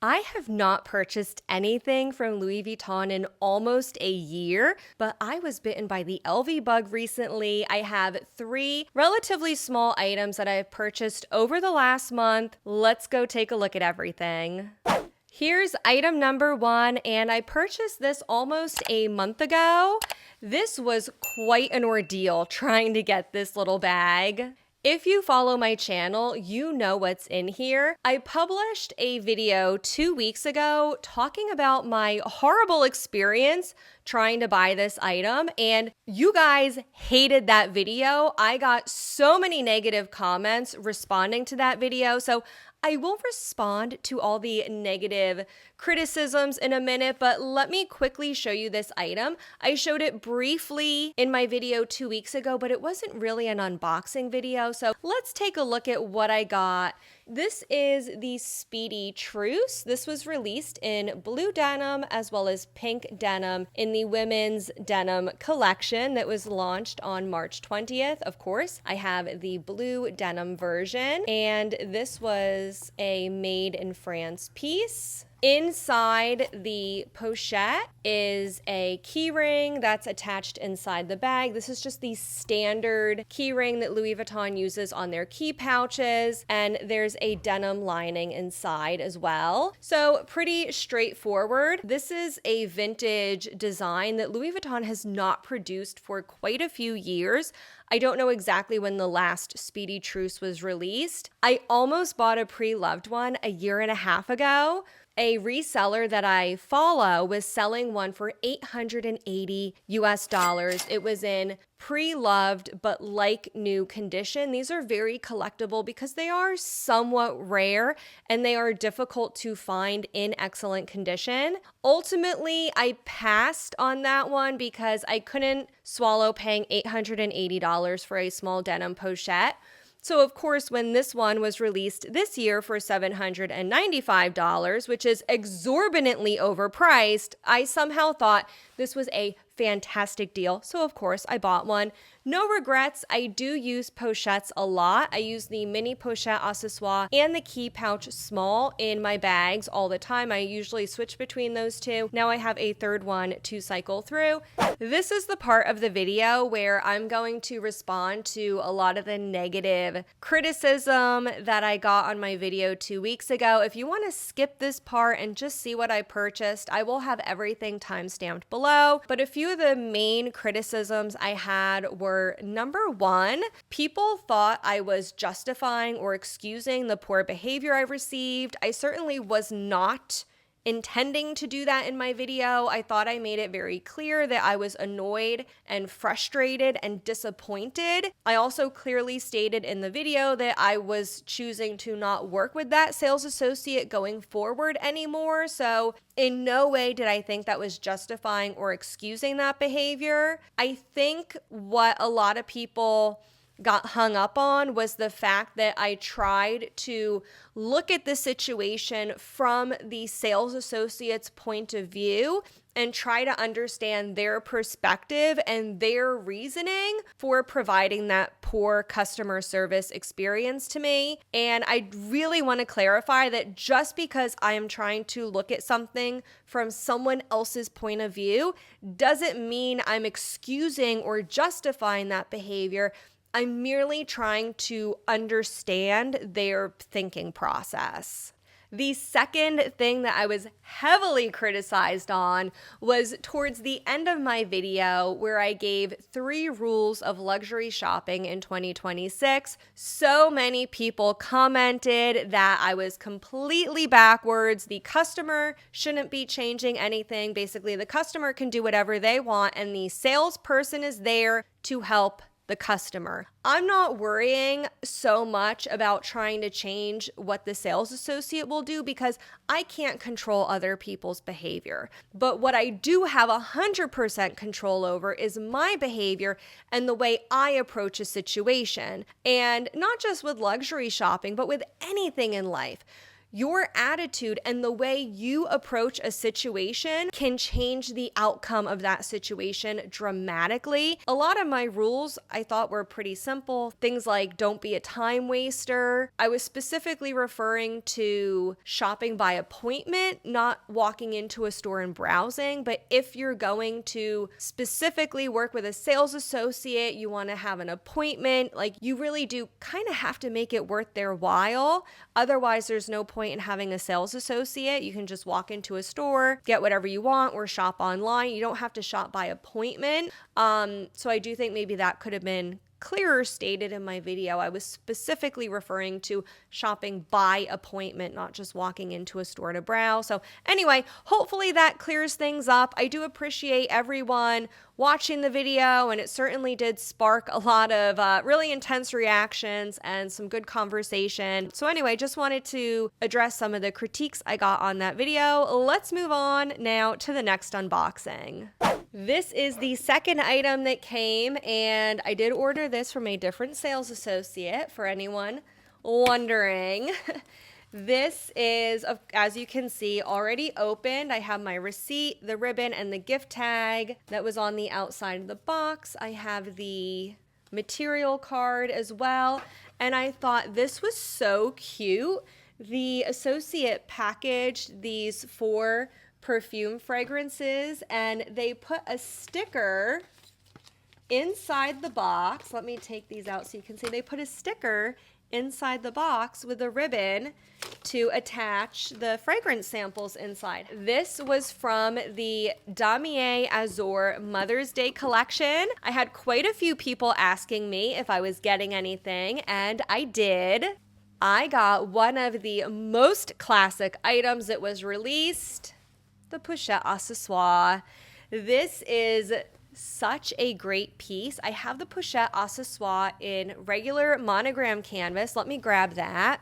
I have not purchased anything from Louis Vuitton in almost a year, but I was bitten by the LV bug recently. I have 3 relatively small items that I've purchased over the last month. Let's go take a look at everything. Here's item number 1, and I purchased this almost a month ago. This was quite an ordeal trying to get this little bag. If you follow my channel, you know what's in here. I published a video 2 weeks ago talking about my horrible experience trying to buy this item, and you guys hated that video. I got so many negative comments responding to that video, so I will respond to all the negative criticisms in a minute, but let me quickly show you this item. I showed it briefly in my video 2 weeks ago, but it wasn't really an unboxing video, so let's take a look at what I got. This is the Speedy Truce. This was released in blue denim as well as pink denim in the women's denim collection that was launched on March 20th. Of course, I have the blue denim version, and this was a made in France piece. Inside the pochette is a key ring that's attached inside the bag. This is just the standard key ring that Louis Vuitton uses on their key pouches, and there's a denim lining inside as well. So pretty straightforward. This is a vintage design that Louis Vuitton has not produced for quite a few years. I don't know exactly when the last Speedy Truce was released. I almost bought a pre-loved one a year and a half ago. A reseller that I follow was selling one for $880 US. It was in pre-loved but like new condition. These are very collectible because they are somewhat rare and they are difficult to find in excellent condition. Ultimately, I passed on that one because I couldn't swallow paying $880 for a small denim pochette. So of course, when this one was released this year for $795, which is exorbitantly overpriced, I somehow thought this was a fantastic deal. So of course, I bought one. No regrets. I do use pochettes a lot. I use the mini pochette accessoire and the key pouch small in my bags all the time. I usually switch between those two. Now I have a third one to cycle through. This is the part of the video where I'm going to respond to a lot of the negative criticism that I got on my video 2 weeks ago. If you want to skip this part and just see what I purchased, I will have everything timestamped below. But a few of the main criticisms I had were, number 1, people thought I was justifying or excusing the poor behavior I received. I certainly was not intending to do that in my video. I thought I made it very clear that I was annoyed and frustrated and disappointed. I also clearly stated in the video that I was choosing to not work with that sales associate going forward anymore. So in no way did I think that was justifying or excusing that behavior. I think what a lot of people got hung up on was the fact that I tried to look at the situation from the sales associate's point of view and try to understand their perspective and their reasoning for providing that poor customer service experience to me. And I really want to clarify that just because I am trying to look at something from someone else's point of view doesn't mean I'm excusing or justifying that behavior. I'm merely trying to understand their thinking process. The second thing that I was heavily criticized on was towards the end of my video where I gave 3 rules of luxury shopping in 2026. So many people commented that I was completely backwards. The customer shouldn't be changing anything. Basically, the customer can do whatever they want and the salesperson is there to help the customer. I'm not worrying so much about trying to change what the sales associate will do because I can't control other people's behavior. But what I do have 100% control over is my behavior and the way I approach a situation. And not just with luxury shopping, but with anything in life. your attitude and the way you approach a situation can change the outcome of that situation dramatically. A lot of my rules I thought were pretty simple. Things like don't be a time waster. I was specifically referring to shopping by appointment, not walking into a store and browsing. But if you're going to specifically work with a sales associate, you want to have an appointment, like you really do kind of have to make it worth their while. Otherwise, there's no point in having a sales associate. You can just walk into a store, get whatever you want, or shop online. You don't have to shop by appointment. So I do think maybe that could have been clearer stated in my video. I was specifically referring to shopping by appointment, not just walking into a store to browse. So anyway, hopefully that clears things up. I do appreciate everyone watching the video, and it certainly did spark a lot of really intense reactions and some good conversation. So anyway, just wanted to address some of the critiques I got on that video. Let's move on now to the next unboxing. This is the second item that came, and I did order this from a different sales associate for anyone wondering. This is, as you can see, already opened. I have my receipt, the ribbon, and the gift tag that was on the outside of the box. I have the material card as well, and I thought this was so cute. The associate packaged these 4 perfume fragrances, and they put a sticker inside the box. Let me take these out so you can see. They put a sticker inside the box with a ribbon to attach the fragrance samples inside. This was from the Damier Azur Mother's Day collection. I had quite a few people asking me if I was getting anything, and I did. I got one of the most classic items that was released, the pochette accessoire. This is such a great piece. I have the pochette accessoire in regular monogram canvas. Let me grab that.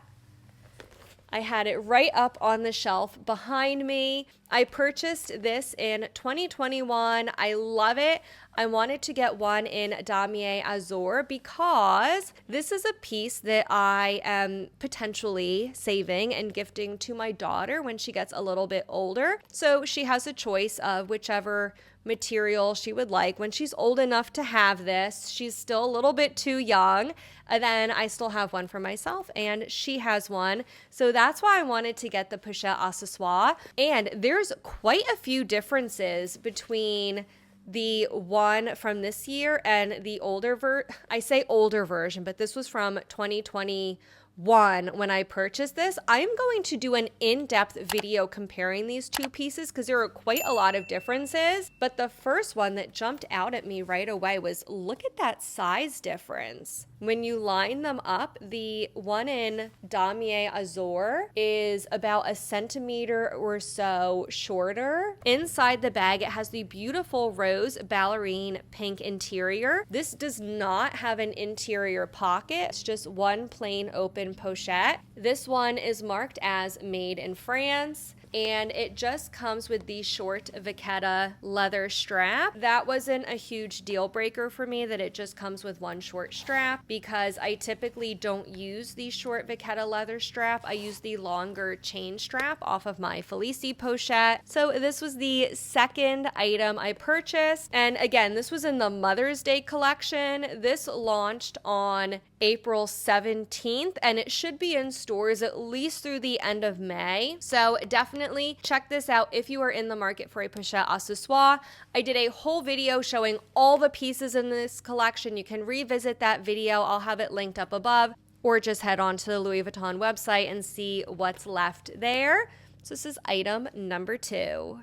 I had it right up on the shelf behind me. I purchased this in 2021. I love it. I wanted to get one in Damier Azur because this is a piece that I am potentially saving and gifting to my daughter when she gets a little bit older. So she has a choice of whichever material she would like. When she's old enough to have this, she's still a little bit too young. And then I still have one for myself, and she has one. So that's why I wanted to get the pochette accessoire. And there's quite a few differences between the one from this year and the older I say older version, but this was from 2021 when I purchased this. I'm going to do an in-depth video comparing these two pieces because there are quite a lot of differences. But the first one that jumped out at me right away was, look at that size difference. When you line them up, the one in Damier Azur is about a centimeter or so shorter. Inside the bag, it has the beautiful rose ballerine pink interior. This does not have an interior pocket. It's just one plain open pochette. This one is marked as made in France, and it just comes with the short vachetta leather strap. That wasn't a huge deal breaker for me that it just comes with one short strap, because I typically don't use the short vachetta leather strap. I use the longer chain strap off of my Felici pochette. So this was the second item I purchased. And again, this was in the Mother's Day collection. This launched on April 17th, and it should be in stores at least through the end of May. So definitely check this out if you are in the market for a pochette accessoire. I did a whole video showing all the pieces in this collection. You can revisit that video. I'll have it linked up above, or just head on to the Louis Vuitton website and see what's left there. So this is item number 2.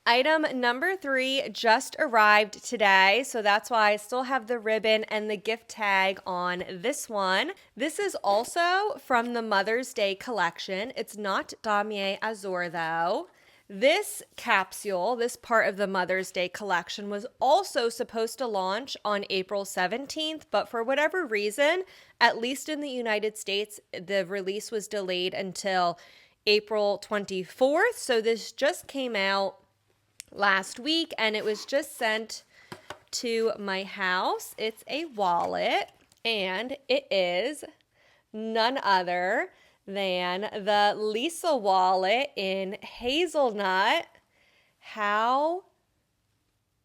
Item number 3 just arrived today, so that's why I still have the ribbon and the gift tag on this one. This is also from the Mother's Day collection. It's not Damier Azur though. This capsule, this part of the Mother's Day collection, was also supposed to launch on April 17th, but for whatever reason, at least in the United States, the release was delayed until April 24th. So this just came out last week, and it was just sent to my house. It's a wallet, and it is none other than the Lisa wallet in hazelnut. How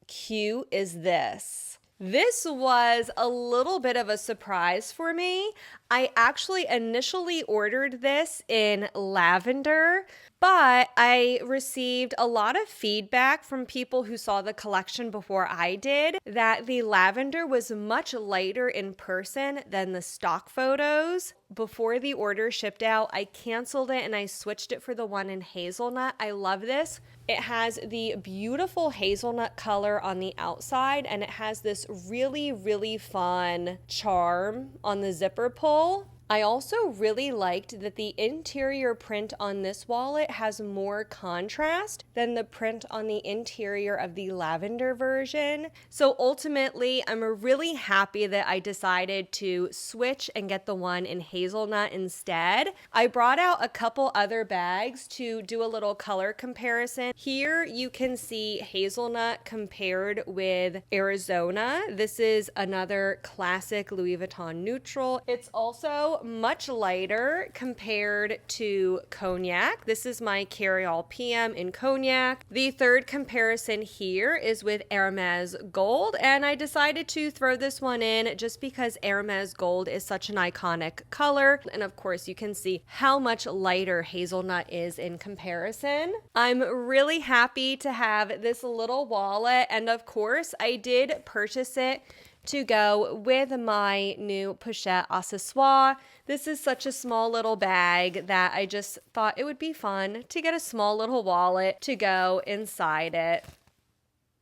cute is this? This was a little bit of a surprise for me. I actually initially ordered this in lavender, but I received a lot of feedback from people who saw the collection before I did that the lavender was much lighter in person than the stock photos. Before the order shipped out, I canceled it and I switched it for the one in hazelnut. I love this. It has the beautiful hazelnut color on the outside, and it has this really, really fun charm on the zipper pull. I also really liked that the interior print on this wallet has more contrast than the print on the interior of the lavender version. So ultimately, I'm really happy that I decided to switch and get the one in hazelnut instead. I brought out a couple other bags to do a little color comparison. Here you can see hazelnut compared with Arizona. This is another classic Louis Vuitton neutral. It's also much lighter compared to cognac. This is my carry-all PM in cognac. The third comparison here is with Hermes Gold, and I decided to throw this one in just because Hermes Gold is such an iconic color. And of course, you can see how much lighter hazelnut is in comparison. I'm really happy to have this little wallet, and of course, I did purchase it to go with my new pochette accessoire. This is such a small little bag that I just thought it would be fun to get a small little wallet to go inside it.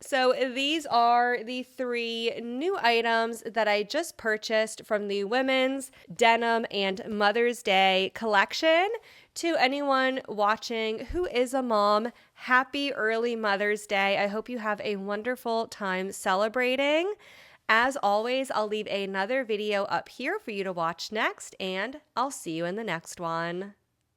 So these are the 3 new items that I just purchased from the Women's Denim and Mother's Day collection. To anyone watching who is a mom, happy early Mother's Day. I hope you have a wonderful time celebrating. As always, I'll leave another video up here for you to watch next, and I'll see you in the next one.